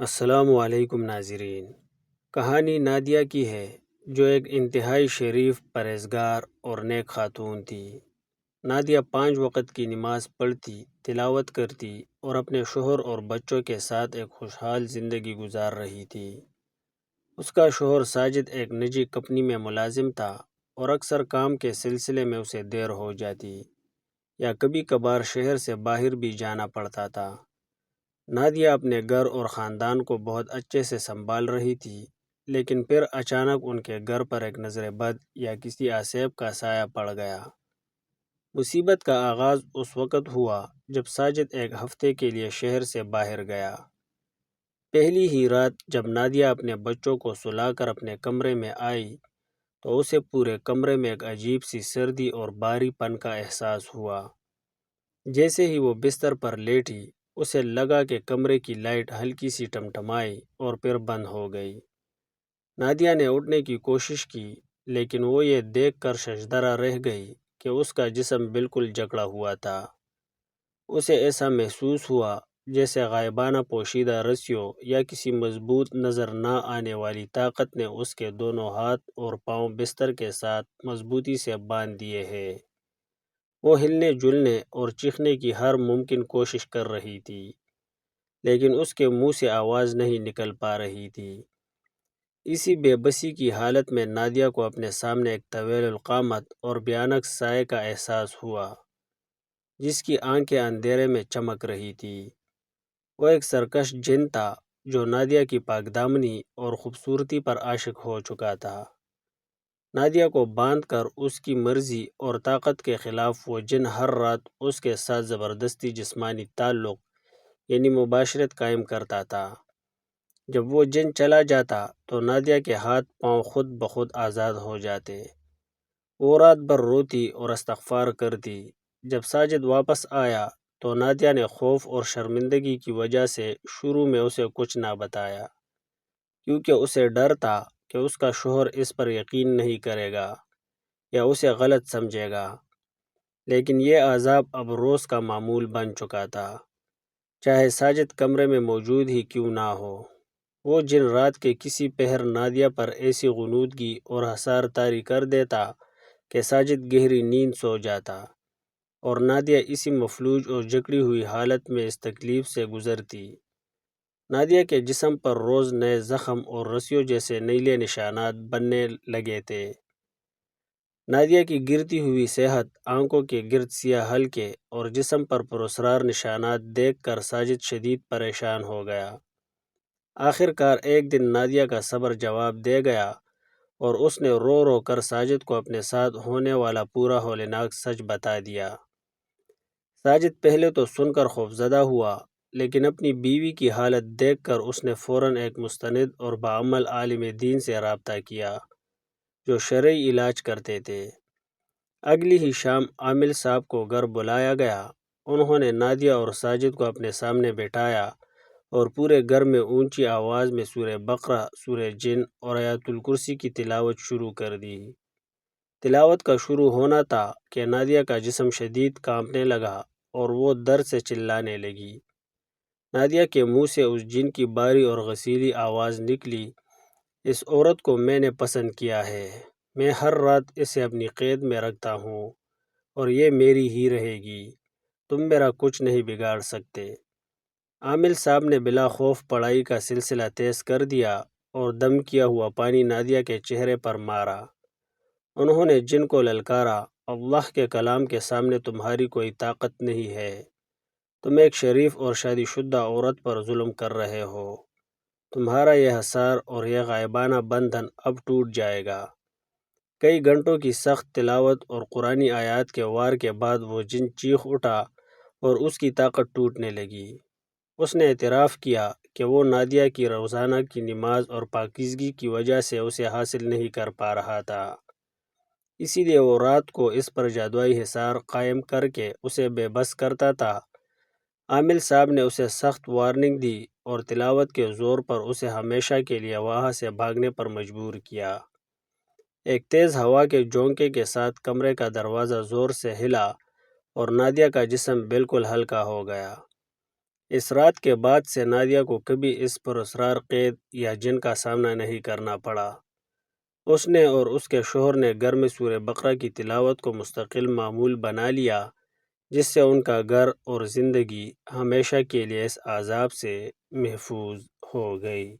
السلام علیکم ناظرین۔ کہانی نادیہ کی ہے، جو ایک انتہائی شریف، پرہیزگار اور نیک خاتون تھی۔ نادیہ 5 وقت کی نماز پڑھتی، تلاوت کرتی اور اپنے شوہر اور بچوں کے ساتھ ایک خوشحال زندگی گزار رہی تھی۔ اس کا شوہر ساجد ایک نجی کمپنی میں ملازم تھا اور اکثر کام کے سلسلے میں اسے دیر ہو جاتی یا کبھی کبھار شہر سے باہر بھی جانا پڑتا تھا۔ نادیہ اپنے گھر اور خاندان کو بہت اچھے سے سنبھال رہی تھی، لیکن پھر اچانک ان کے گھر پر ایک نظر بد یا کسی آسیب کا سایہ پڑ گیا۔ مصیبت کا آغاز اس وقت ہوا جب ساجد ایک ہفتے کے لیے شہر سے باہر گیا۔ پہلی ہی رات جب نادیہ اپنے بچوں کو سلا کر اپنے کمرے میں آئی تو اسے پورے کمرے میں ایک عجیب سی سردی اور بھاری پن کا احساس ہوا۔ جیسے ہی وہ بستر پر لیٹی، اسے لگا کہ کمرے کی لائٹ ہلکی سی ٹمٹمائی اور پھر بند ہو گئی۔ نادیہ نے اٹھنے کی کوشش کی، لیکن وہ یہ دیکھ کر ششدرہ رہ گئی کہ اس کا جسم بالکل جکڑا ہوا تھا۔ اسے ایسا محسوس ہوا جیسے غائبانہ پوشیدہ رسیوں یا کسی مضبوط نظر نہ آنے والی طاقت نے اس کے دونوں ہاتھ اور پاؤں بستر کے ساتھ مضبوطی سے باندھ دیے ہیں۔ وہ ہلنے جلنے اور چیخنے کی ہر ممکن کوشش کر رہی تھی، لیکن اس کے منہ سے آواز نہیں نکل پا رہی تھی۔ اسی بے بسی کی حالت میں نادیہ کو اپنے سامنے ایک طویل القامت اور بھیانک سائے کا احساس ہوا، جس کی آنکھیں اندھیرے میں چمک رہی تھی۔ وہ ایک سرکش جن تھا جو نادیہ کی پاک دامنی اور خوبصورتی پر عاشق ہو چکا تھا۔ نادیہ کو باندھ کر اس کی مرضی اور طاقت کے خلاف وہ جن ہر رات اس کے ساتھ زبردستی جسمانی تعلق یعنی مباشرت قائم کرتا تھا۔ جب وہ جن چلا جاتا تو نادیہ کے ہاتھ پاؤں خود بخود آزاد ہو جاتے۔ وہ رات بھر روتی اور استغفار کرتی۔ جب ساجد واپس آیا تو نادیہ نے خوف اور شرمندگی کی وجہ سے شروع میں اسے کچھ نہ بتایا، کیونکہ اسے ڈر تھا کہ اس کا شوہر اس پر یقین نہیں کرے گا یا اسے غلط سمجھے گا۔ لیکن یہ عذاب اب روز کا معمول بن چکا تھا، چاہے ساجد کمرے میں موجود ہی کیوں نہ ہو۔ وہ جن رات کے کسی پہر نادیہ پر ایسی غنودگی اور حصار طاری کر دیتا کہ ساجد گہری نیند سو جاتا، اور نادیہ اسی مفلوج اور جکڑی ہوئی حالت میں اس تکلیف سے گزرتی۔ نادیہ کے جسم پر روز نئے زخم اور رسیوں جیسے نیلے نشانات بننے لگے تھے۔ نادیہ کی گرتی ہوئی صحت، آنکھوں کے گرد سیاہ حلقے اور جسم پر پراسرار نشانات دیکھ کر ساجد شدید پریشان ہو گیا۔ آخر کار ایک دن نادیہ کا صبر جواب دے گیا اور اس نے رو رو کر ساجد کو اپنے ساتھ ہونے والا پورا ہولناک سچ بتا دیا۔ ساجد پہلے تو سن کر خوفزدہ ہوا، لیکن اپنی بیوی کی حالت دیکھ کر اس نے فوراً ایک مستند اور باعمل عالم دین سے رابطہ کیا جو شرعی علاج کرتے تھے۔ اگلی ہی شام عامل صاحب کو گھر بلایا گیا۔ انہوں نے نادیہ اور ساجد کو اپنے سامنے بٹھایا اور پورے گھر میں اونچی آواز میں سورہ بقرہ، سورہ جن اور آیت الکرسی کی تلاوت شروع کر دی۔ تلاوت کا شروع ہونا تھا کہ نادیہ کا جسم شدید کانپنے لگا اور وہ درد سے چلانے لگی۔ نادیہ کے منہ سے اس جن کی بھاری اور غسیلی آواز نکلی، اس عورت کو میں نے پسند کیا ہے، میں ہر رات اسے اپنی قید میں رکھتا ہوں اور یہ میری ہی رہے گی، تم میرا کچھ نہیں بگاڑ سکتے۔ عامل صاحب نے بلا خوف پڑھائی کا سلسلہ تیز کر دیا اور دم کیا ہوا پانی نادیہ کے چہرے پر مارا۔ انہوں نے جن کو للکارا، اللہ کے کلام کے سامنے تمہاری کوئی طاقت نہیں ہے، تم ایک شریف اور شادی شدہ عورت پر ظلم کر رہے ہو، تمہارا یہ حصار اور یہ غائبانہ بندھن اب ٹوٹ جائے گا۔ کئی گھنٹوں کی سخت تلاوت اور قرآنی آیات کے وار کے بعد وہ جن چیخ اٹھا اور اس کی طاقت ٹوٹنے لگی۔ اس نے اعتراف کیا کہ وہ نادیہ کی روزانہ کی نماز اور پاکیزگی کی وجہ سے اسے حاصل نہیں کر پا رہا تھا، اسی لیے وہ رات کو اس پر جادوئی حصار قائم کر کے اسے بے بس کرتا تھا۔ عامل صاحب نے اسے سخت وارننگ دی اور تلاوت کے زور پر اسے ہمیشہ کے لیے وہاں سے بھاگنے پر مجبور کیا۔ ایک تیز ہوا کے جھونکے کے ساتھ کمرے کا دروازہ زور سے ہلا اور نادیہ کا جسم بالکل ہلکا ہو گیا۔ اس رات کے بعد سے نادیہ کو کبھی اس پراسرار قید یا جن کا سامنا نہیں کرنا پڑا۔ اس نے اور اس کے شوہر نے گھر میں سورہ بقرہ کی تلاوت کو مستقل معمول بنا لیا، جس سے ان کا گھر اور زندگی ہمیشہ کے لیے اس عذاب سے محفوظ ہو گئی۔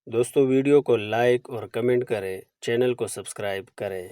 دوستو، ویڈیو کو لائک اور کمنٹ کریں، چینل کو سبسکرائب کریں۔